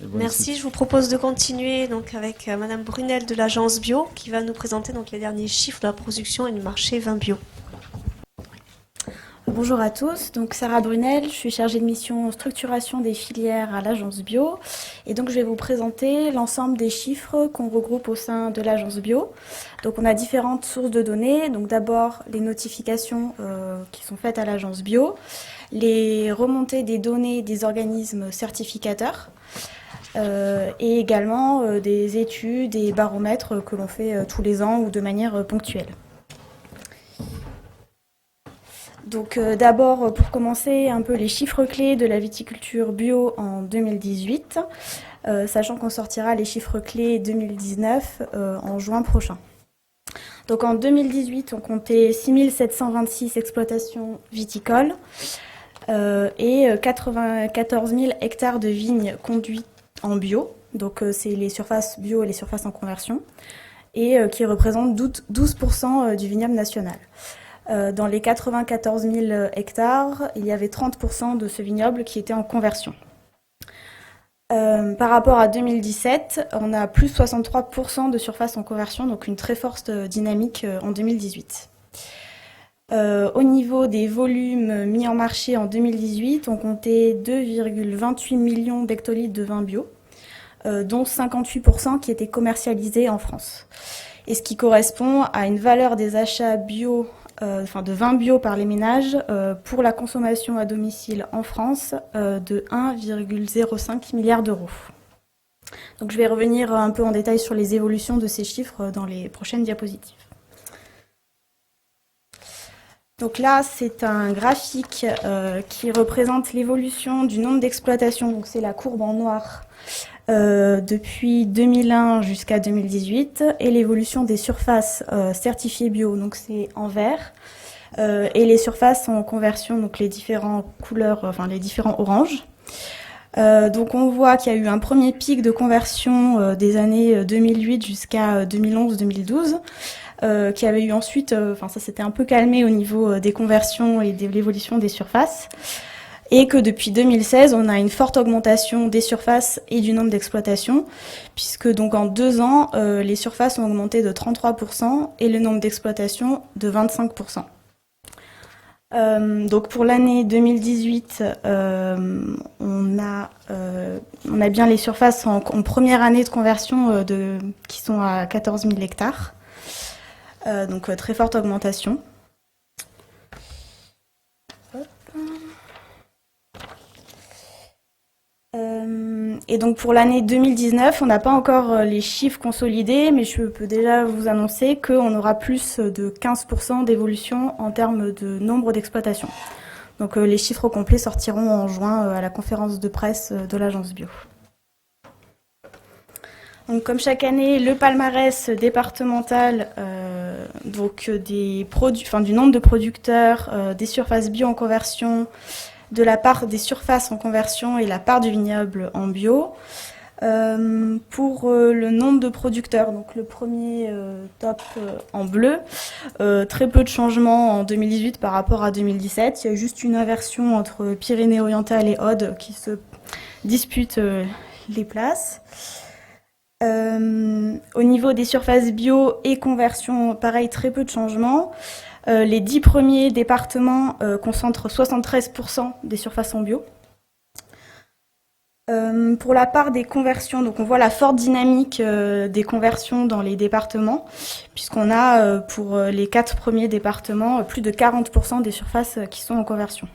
Merci, je vous propose de continuer donc avec Madame Brunel de l'agence Bio qui va nous présenter donc les derniers chiffres de la production et du marché vin bio. Bonjour à tous, donc Sarah Brunel, je suis chargée de mission structuration des filières à l'agence Bio et donc je vais vous présenter l'ensemble des chiffres qu'on regroupe au sein de l'agence Bio. Donc on a différentes sources de données, donc d'abord les notifications qui sont faites à l'agence Bio, les remontées des données des organismes certificateurs et également des études et baromètres que l'on fait tous les ans ou de manière ponctuelle. Donc d'abord, pour commencer, un peu les chiffres clés de la viticulture bio en 2018, sachant qu'on sortira les chiffres clés 2019 en juin prochain. Donc en 2018, on comptait 6726 exploitations viticoles et 94 000 hectares de vignes conduites en bio. Donc c'est les surfaces bio et les surfaces en conversion, et qui représentent 12% du vignoble national. Dans les 94 000 hectares, il y avait 30% de ce vignoble qui était en conversion. Par rapport à 2017, on a plus 63% de surface en conversion, donc une très forte dynamique en 2018. Au niveau des volumes mis en marché en 2018, on comptait 2,28 millions d'hectolitres de vin bio, dont 58% qui étaient commercialisés en France. Et ce qui correspond à une valeur des achats bio de vin bio par les ménages pour la consommation à domicile en France de 1,05 milliard d'euros. Donc je vais revenir un peu en détail sur les évolutions de ces chiffres dans les prochaines diapositives. Donc là, c'est un graphique qui représente l'évolution du nombre d'exploitations. Donc c'est la courbe en noir depuis 2001 jusqu'à 2018 et l'évolution des surfaces certifiées bio, donc c'est en vert, et les surfaces en conversion, donc les différentes couleurs, les différents oranges. Donc on voit qu'il y a eu un premier pic de conversion des années 2008 jusqu'à 2011-2012, qui avait eu ensuite, ça s'était un peu calmé au niveau des conversions et de l'évolution des surfaces. Et que depuis 2016, on a une forte augmentation des surfaces et du nombre d'exploitations, puisque donc en 2 ans, les surfaces ont augmenté de 33% et le nombre d'exploitations de 25%. Donc pour l'année 2018, on a bien les surfaces en première année de conversion qui sont à 14 000 hectares, donc très forte augmentation. Et donc pour l'année 2019, on n'a pas encore les chiffres consolidés, mais je peux déjà vous annoncer qu'on aura plus de 15% d'évolution en termes de nombre d'exploitations. Donc les chiffres complets sortiront en juin à la conférence de presse de l'agence Bio. Donc comme chaque année, le palmarès départemental du nombre de producteurs, des surfaces bio en conversion, de la part des surfaces en conversion et la part du vignoble en bio. Pour le nombre de producteurs, donc le premier top en bleu, très peu de changements en 2018 par rapport à 2017. Il y a juste une inversion entre Pyrénées-Orientales et Aude qui se disputent les places. Au niveau des surfaces bio et conversion, pareil, très peu de changements. Les 10 premiers départements concentrent 73% des surfaces en bio. Pour la part des conversions, donc on voit la forte dynamique des conversions dans les départements, puisqu'on a pour les 4 premiers départements plus de 40% des surfaces qui sont en conversion.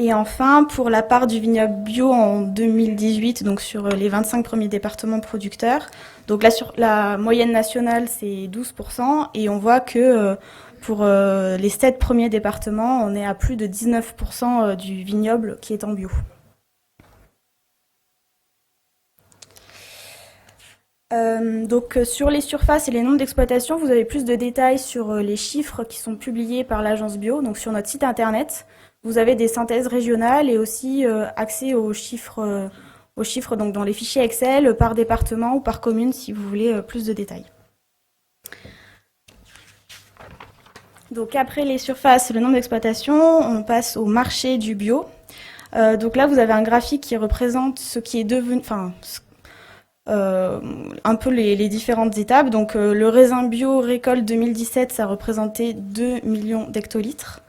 Et enfin, pour la part du vignoble bio en 2018, donc sur les 25 premiers départements producteurs, donc là sur la moyenne nationale c'est 12%, et on voit que pour les 7 premiers départements, on est à plus de 19% du vignoble qui est en bio. Donc sur les surfaces et les nombres d'exploitation, vous avez plus de détails sur les chiffres qui sont publiés par l'agence Bio, donc sur notre site internet. Vous avez des synthèses régionales et aussi accès aux chiffres donc dans les fichiers Excel par département ou par commune si vous voulez plus de détails. Donc après les surfaces, le nombre d'exploitations, on passe au marché du bio. Donc là, vous avez un graphique qui représente ce qui est devenu, enfin, un peu les différentes étapes. Donc le raisin bio récolte 2017, ça représentait 2 millions d'hectolitres.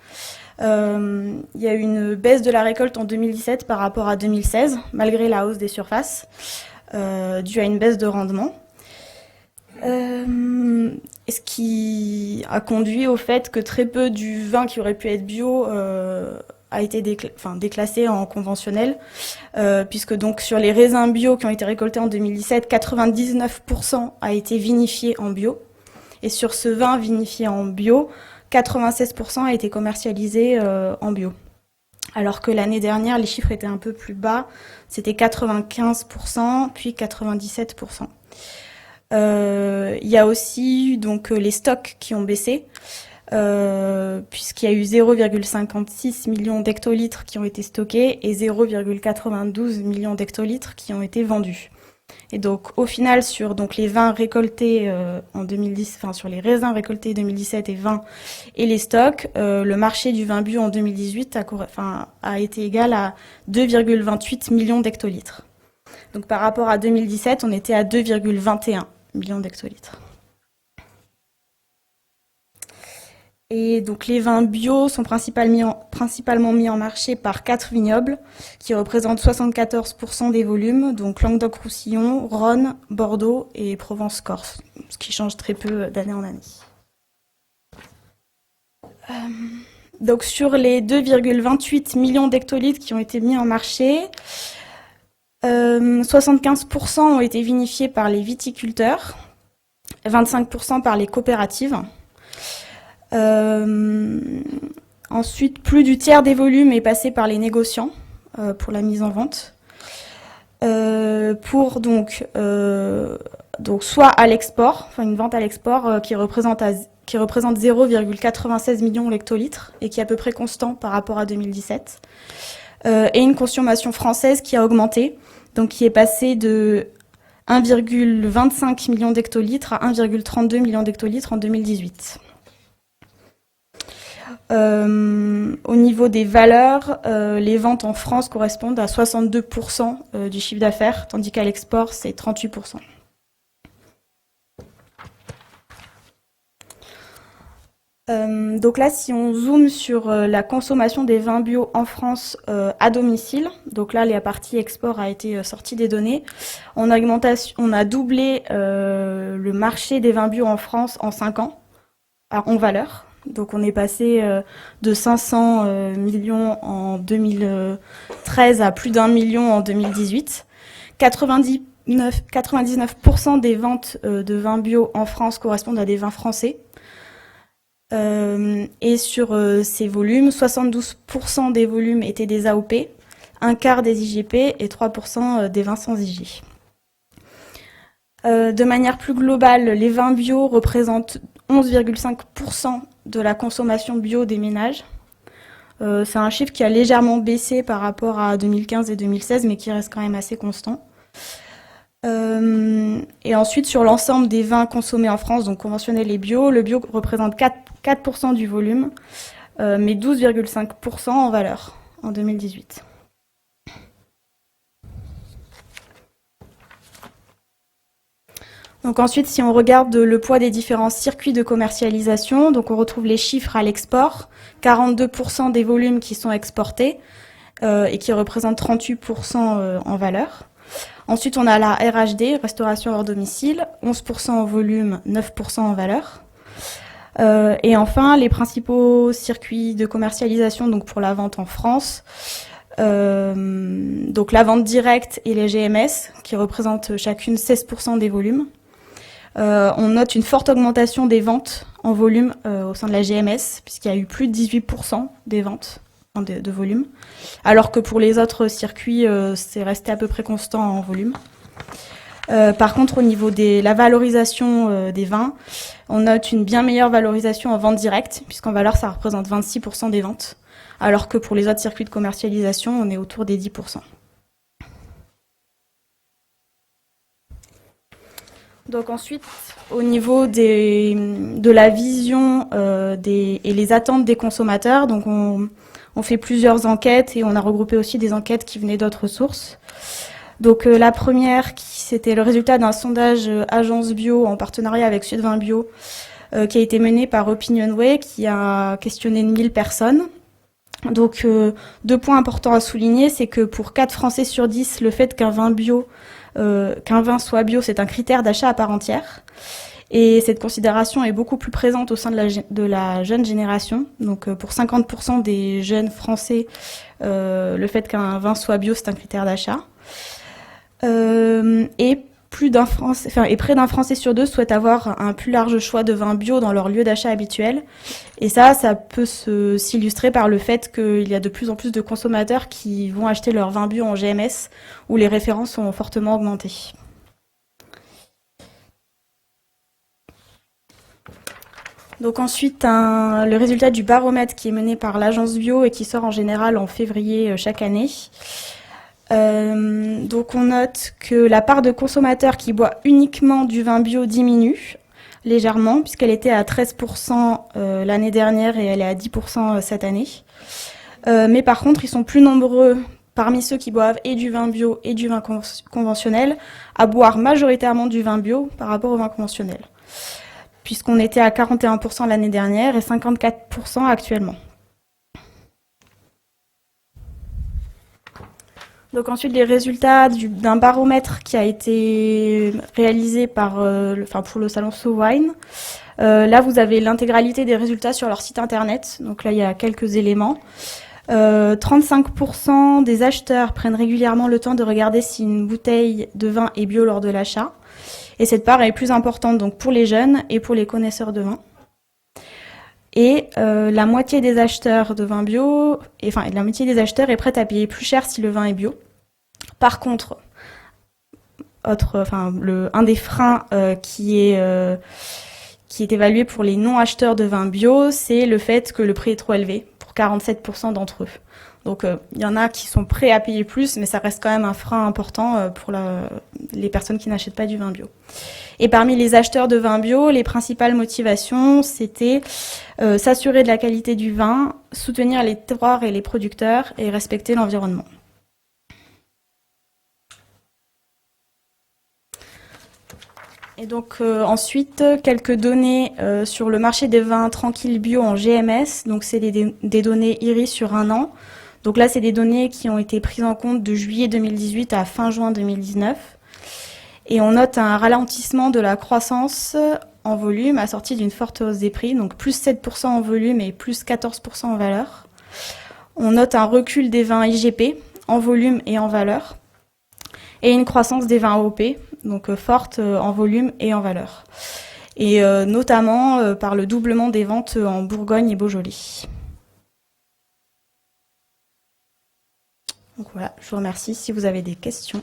Il y a eu une baisse de la récolte en 2017 par rapport à 2016, malgré la hausse des surfaces, due à une baisse de rendement. Ce qui a conduit au fait que très peu du vin qui aurait pu être bio a été déclassé en conventionnel, puisque donc sur les raisins bio qui ont été récoltés en 2017, 99% a été vinifié en bio. Et sur ce vin vinifié en bio, 96% a été commercialisé en bio. Alors que l'année dernière, les chiffres étaient un peu plus bas, c'était 95%, puis 97%. Il y a aussi donc les stocks qui ont baissé, puisqu'il y a eu 0,56 millions d'hectolitres qui ont été stockés et 0,92 millions d'hectolitres qui ont été vendus. Et donc au final sur donc les vins récoltés en 2010, enfin sur les raisins récoltés 2017 et 20 et les stocks, le marché du vin bio en 2018 a été égal à 2,28 millions d'hectolitres. Donc par rapport à 2017, on était à 2,21 millions d'hectolitres. Et donc les vins bio sont principalement mis en marché par 4 vignobles qui représentent 74% des volumes, donc Languedoc-Roussillon, Rhône, Bordeaux et Provence-Corse, ce qui change très peu d'année en année. Donc sur les 2,28 millions d'hectolitres qui ont été mis en marché, 75% ont été vinifiés par les viticulteurs, 25% par les coopératives. Ensuite, plus du tiers des volumes est passé par les négociants pour la mise en vente. Pour donc soit à l'export, enfin une vente à l'export qui représente 0,96 millions d'hectolitres et qui est à peu près constant par rapport à 2017. Et une consommation française qui a augmenté, donc qui est passée de 1,25 million d'hectolitres à 1,32 million d'hectolitres en 2018. Au niveau des valeurs, les ventes en France correspondent à 62% du chiffre d'affaires, tandis qu'à l'export, c'est 38%. Donc là, si on zoome sur la consommation des vins bio en France à domicile, donc là, la partie export a été sortie des données, on a doublé le marché des vins bio en France en 5 ans, en valeur. Donc on est passé de 500 millions en 2013 à plus d'1 million en 2018. 99% des ventes de vins bio en France correspondent à des vins français. Et sur ces volumes, 72% des volumes étaient des AOP, un quart des IGP et 3% des vins sans IG. De manière plus globale, les vins bio représentent 11,5% de la consommation bio des ménages. C'est un chiffre qui a légèrement baissé par rapport à 2015 et 2016, mais qui reste quand même assez constant. Et ensuite, sur l'ensemble des vins consommés en France, donc conventionnels et bio, le bio représente 4% du volume, mais 12,5% en valeur en 2018. Donc ensuite, si on regarde le poids des différents circuits de commercialisation, donc on retrouve les chiffres à l'export, 42% des volumes qui sont exportés et qui représentent 38% en valeur. Ensuite, on a la RHD, restauration hors domicile, 11% en volume, 9% en valeur. Et enfin, les principaux circuits de commercialisation donc pour la vente en France, donc la vente directe et les GMS, qui représentent chacune 16% des volumes. On note une forte augmentation des ventes en volume au sein de la GMS, puisqu'il y a eu plus de 18% des ventes de volume, alors que pour les autres circuits, c'est resté à peu près constant en volume. Par contre, au niveau de la valorisation des vins, on note une bien meilleure valorisation en vente directe, puisqu'en valeur, ça représente 26% des ventes, alors que pour les autres circuits de commercialisation, on est autour des 10%. Donc ensuite, au niveau de la vision et les attentes des consommateurs, donc on On fait plusieurs enquêtes et on a regroupé aussi des enquêtes qui venaient d'autres sources. Donc la première, c'était le résultat d'un sondage Agence Bio en partenariat avec Sudvin Bio, qui a été mené par Opinionway, qui a questionné 1000 personnes. Donc, 2 points importants à souligner, c'est que pour 4 Français sur 10, le fait qu'un vin soit bio, c'est un critère d'achat à part entière. Et cette considération est beaucoup plus présente au sein de la jeune génération. Donc, pour 50% des jeunes Français, le fait qu'un vin soit bio, c'est un critère d'achat. Et près d'un Français sur 2 souhaite avoir un plus large choix de vins bio dans leur lieu d'achat habituel. Et ça peut s'illustrer par le fait qu'il y a de plus en plus de consommateurs qui vont acheter leur vin bio en GMS, où les références ont fortement augmenté. Donc ensuite, le résultat du baromètre qui est mené par l'agence bio et qui sort en général en février chaque année. Donc on note que la part de consommateurs qui boivent uniquement du vin bio diminue légèrement, puisqu'elle était à 13% l'année dernière et elle est à 10% cette année. Mais par contre, ils sont plus nombreux parmi ceux qui boivent et du vin bio et du vin conventionnel à boire majoritairement du vin bio par rapport au vin conventionnel, puisqu'on était à 41% l'année dernière et 54% actuellement. Donc ensuite, les résultats d'un baromètre qui a été réalisé pour le salon So Wine. Là, vous avez l'intégralité des résultats sur leur site internet. Donc là, il y a quelques éléments. 35% des acheteurs prennent régulièrement le temps de regarder si une bouteille de vin est bio lors de l'achat. Et cette part est plus importante donc pour les jeunes et pour les connaisseurs de vin. Et la moitié des acheteurs de vin bio, la moitié des acheteurs est prête à payer plus cher si le vin est bio. Par contre, un des freins qui est évalué pour les non-acheteurs de vin bio, c'est le fait que le prix est trop élevé pour 47% d'entre eux. Donc il y en a qui sont prêts à payer plus, mais ça reste quand même un frein important pour les personnes qui n'achètent pas du vin bio. Et parmi les acheteurs de vin bio, les principales motivations, c'était s'assurer de la qualité du vin, soutenir les terroirs et les producteurs et respecter l'environnement. Et donc ensuite, quelques données sur le marché des vins tranquilles bio en GMS. Donc c'est des données IRI sur un an. Donc là, c'est des données qui ont été prises en compte de juillet 2018 à fin juin 2019. Et on note un ralentissement de la croissance en volume assorti d'une forte hausse des prix, donc plus 7% en volume et plus 14% en valeur. On note un recul des vins IGP en volume et en valeur. Et une croissance des vins AOP, donc forte en volume et en valeur. Et notamment par le doublement des ventes en Bourgogne et Beaujolais. Donc voilà, je vous remercie si vous avez des questions.